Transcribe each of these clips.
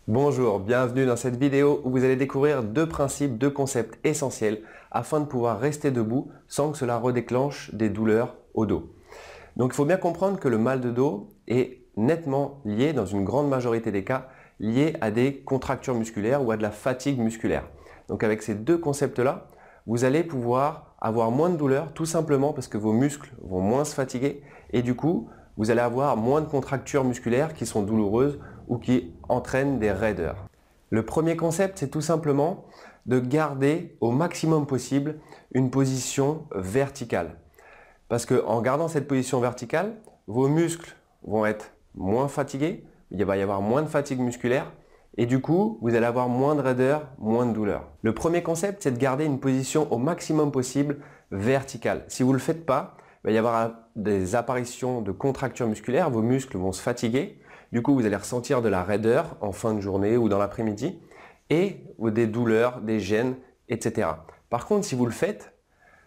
Bonjour, bienvenue dans cette vidéo où vous allez découvrir deux principes, deux concepts essentiels afin de pouvoir rester debout sans que cela redéclenche des douleurs au dos. Donc il faut bien comprendre que le mal de dos est nettement lié, dans une grande majorité des cas, lié à des contractures musculaires ou à de la fatigue musculaire. Donc avec ces deux concepts-là, vous allez pouvoir avoir moins de douleurs tout simplement parce que vos muscles vont moins se fatiguer et du coup, vous allez avoir moins de contractures musculaires qui sont douloureuses ou qui entraînent des raideurs. Le premier concept, c'est tout simplement de garder au maximum possible une position verticale. Parce qu'en gardant cette position verticale, vos muscles vont être moins fatigués, il va y avoir moins de fatigue musculaire et du coup, vous allez avoir moins de raideur, moins de douleur. Le premier concept, c'est de garder une position au maximum possible verticale. Si vous ne le faites pas, il va y avoir des apparitions de contractures musculaires, vos muscles vont se fatiguer. Du coup, vous allez ressentir de la raideur en fin de journée ou dans l'après-midi et des douleurs, des gênes, etc. Par contre, si vous le faites,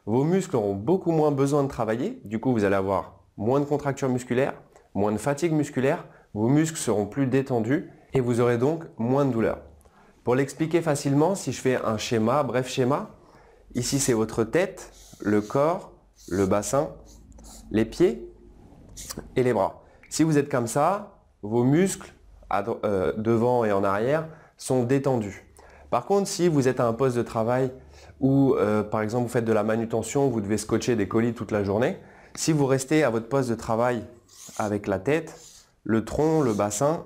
vos muscles auront beaucoup moins besoin de travailler. Du coup, vous allez avoir moins de contractures musculaires, moins de fatigue musculaire, vos muscles seront plus détendus et vous aurez donc moins de douleur. Pour l'expliquer facilement, si je fais un schéma, bref schéma, ici c'est votre tête, le corps, le bassin, les pieds et les bras. Si vous êtes comme ça, vos muscles devant et en arrière sont détendus. Par contre, si vous êtes à un poste de travail où par exemple vous faites de la manutention, vous devez scotcher des colis toute la journée, si vous restez à votre poste de travail avec la tête, le tronc, le bassin,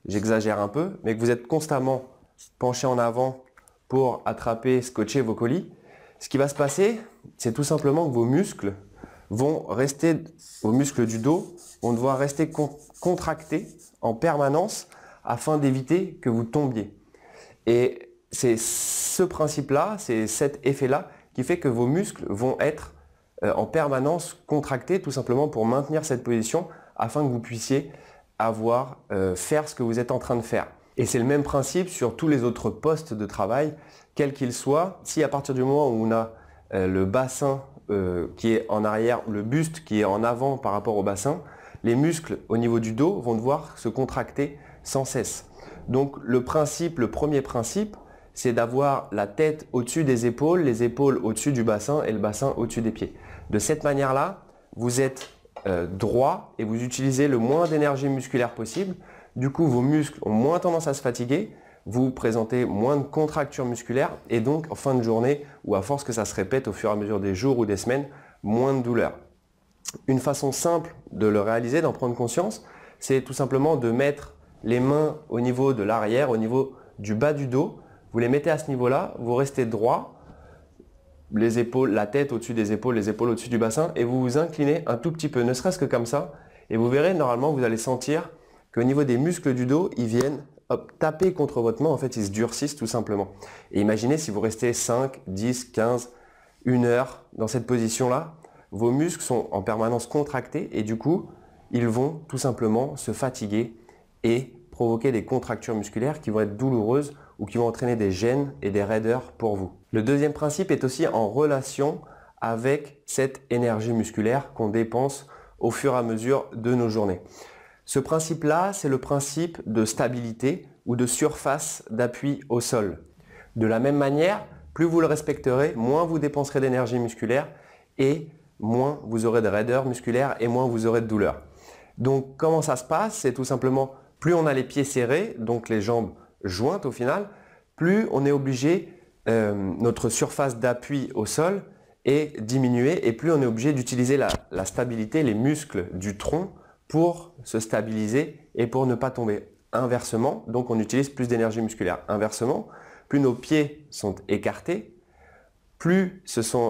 j'exagère un peu, mais que vous êtes constamment penché en avant pour attraper, scotcher vos colis, ce qui va se passer, c'est tout simplement que vos muscles du dos vont devoir rester contractés en permanence afin d'éviter que vous tombiez. Et c'est ce principe-là, c'est cet effet-là qui fait que vos muscles vont être en permanence contractés tout simplement pour maintenir cette position afin que vous puissiez faire ce que vous êtes en train de faire. Et c'est le même principe sur tous les autres postes de travail, quels qu'ils soient. Si à partir du moment où on a le bassin qui est en arrière, le buste qui est en avant par rapport au bassin, les muscles au niveau du dos vont devoir se contracter sans cesse. Donc le premier principe, c'est d'avoir la tête au-dessus des épaules, les épaules au-dessus du bassin et le bassin au-dessus des pieds. De cette manière-là, vous êtes droit et vous utilisez le moins d'énergie musculaire possible. Du coup, vos muscles ont moins tendance à se fatiguer, vous présentez moins de contractures musculaires et donc en fin de journée ou à force que ça se répète au fur et à mesure des jours ou des semaines, moins de douleur. Une façon simple de le réaliser, d'en prendre conscience, c'est tout simplement de mettre les mains au niveau de l'arrière, au niveau du bas du dos. Vous les mettez à ce niveau-là, vous restez droit, les épaules, la tête au-dessus des épaules, les épaules au-dessus du bassin et vous vous inclinez un tout petit peu, ne serait-ce que comme ça. Et vous verrez, normalement, vous allez sentir qu'au niveau des muscles du dos, ils viennent taper contre votre main. En fait, ils se durcissent tout simplement. Et imaginez si vous restez 5, 10, 15, 1 heure dans cette position-là, vos muscles sont en permanence contractés et du coup, ils vont tout simplement se fatiguer et provoquer des contractures musculaires qui vont être douloureuses ou qui vont entraîner des gênes et des raideurs pour vous. Le deuxième principe est aussi en relation avec cette énergie musculaire qu'on dépense au fur et à mesure de nos journées. Ce principe-là, c'est le principe de stabilité ou de surface d'appui au sol. De la même manière, plus vous le respecterez, moins vous dépenserez d'énergie musculaire et moins vous aurez de raideur musculaire et moins vous aurez de douleur. Donc comment ça se passe? C'est tout simplement plus on a les pieds serrés, donc les jambes jointes au final, plus on est obligé, notre surface d'appui au sol est diminuée et plus on est obligé d'utiliser la stabilité, les muscles du tronc pour se stabiliser et pour ne pas tomber. Inversement, donc on utilise plus d'énergie musculaire. Inversement, plus nos pieds sont écartés, plus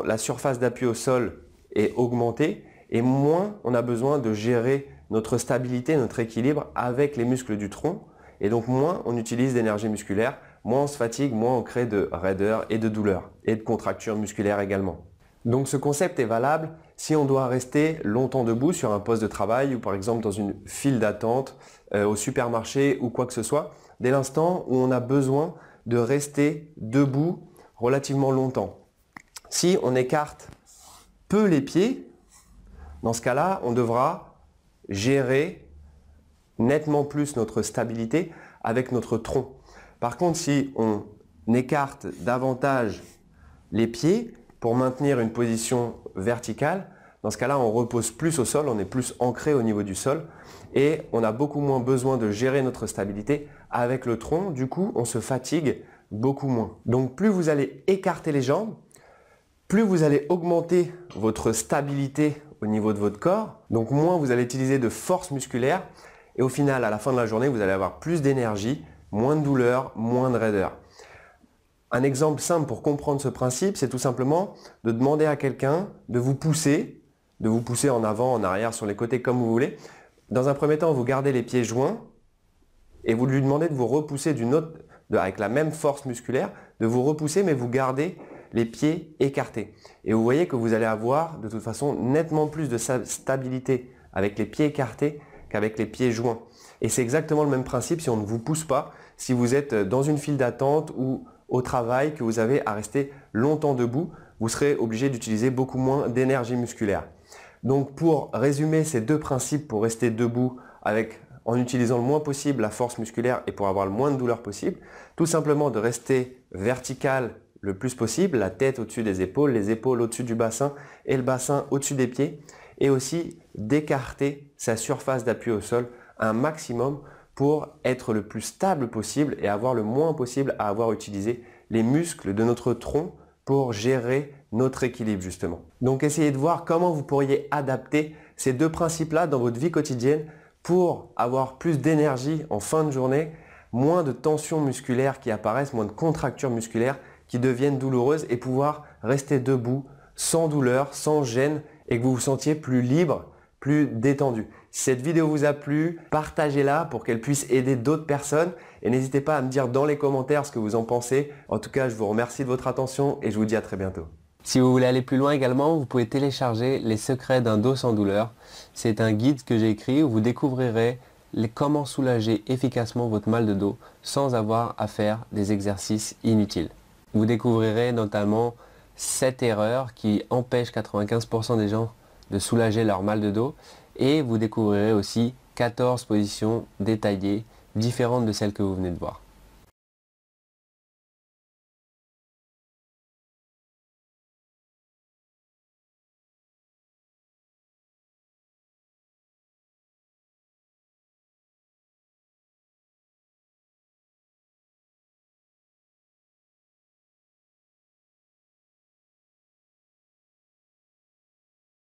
la surface d'appui au sol est augmentée et moins on a besoin de gérer notre stabilité, notre équilibre avec les muscles du tronc et donc moins on utilise d'énergie musculaire, moins on se fatigue, moins on crée de raideur et de douleur et de contractures musculaires également. Donc ce concept est valable si on doit rester longtemps debout sur un poste de travail ou par exemple dans une file d'attente au supermarché ou quoi que ce soit, dès l'instant où on a besoin de rester debout relativement longtemps. Si on écarte peu les pieds, dans ce cas-là, on devra gérer nettement plus notre stabilité avec notre tronc. Par contre, si on écarte davantage les pieds pour maintenir une position verticale, dans ce cas-là, on repose plus au sol, on est plus ancré au niveau du sol et on a beaucoup moins besoin de gérer notre stabilité avec le tronc. Du coup, on se fatigue beaucoup moins. Donc, plus vous allez écarter les jambes, plus vous allez augmenter votre stabilité au niveau de votre corps, donc moins vous allez utiliser de force musculaire et au final, à la fin de la journée, vous allez avoir plus d'énergie, moins de douleur, moins de raideur. Un exemple simple pour comprendre ce principe, c'est tout simplement de demander à quelqu'un de vous pousser en avant, en arrière, sur les côtés, comme vous voulez. Dans un premier temps, vous gardez les pieds joints et vous lui demandez de vous repousser avec la même force musculaire, de vous repousser, mais vous gardez les pieds écartés. Et vous voyez que vous allez avoir de toute façon nettement plus de stabilité avec les pieds écartés qu'avec les pieds joints. Et c'est exactement le même principe si on ne vous pousse pas, si vous êtes dans une file d'attente ou au travail, que vous avez à rester longtemps debout, vous serez obligé d'utiliser beaucoup moins d'énergie musculaire. Donc pour résumer ces deux principes pour rester debout en utilisant le moins possible la force musculaire et pour avoir le moins de douleur possible, tout simplement de rester vertical le plus possible, la tête au-dessus des épaules, les épaules au-dessus du bassin et le bassin au-dessus des pieds, et aussi d'écarter sa surface d'appui au sol un maximum pour être le plus stable possible et avoir le moins possible à avoir utilisé les muscles de notre tronc pour gérer notre équilibre justement. Donc essayez de voir comment vous pourriez adapter ces deux principes-là dans votre vie quotidienne pour avoir plus d'énergie en fin de journée, moins de tensions musculaires qui apparaissent, moins de contractures musculaires qui deviennent douloureuses et pouvoir rester debout sans douleur, sans gêne et que vous vous sentiez plus libre, plus détendu. Si cette vidéo vous a plu, partagez-la pour qu'elle puisse aider d'autres personnes et n'hésitez pas à me dire dans les commentaires ce que vous en pensez. En tout cas, je vous remercie de votre attention et je vous dis à très bientôt. Si vous voulez aller plus loin également, vous pouvez télécharger Les secrets d'un dos sans douleur. C'est un guide que j'ai écrit où vous découvrirez comment soulager efficacement votre mal de dos sans avoir à faire des exercices inutiles. Vous découvrirez notamment 7 erreurs qui empêchent 95% des gens de soulager leur mal de dos et vous découvrirez aussi 14 positions détaillées différentes de celles que vous venez de voir.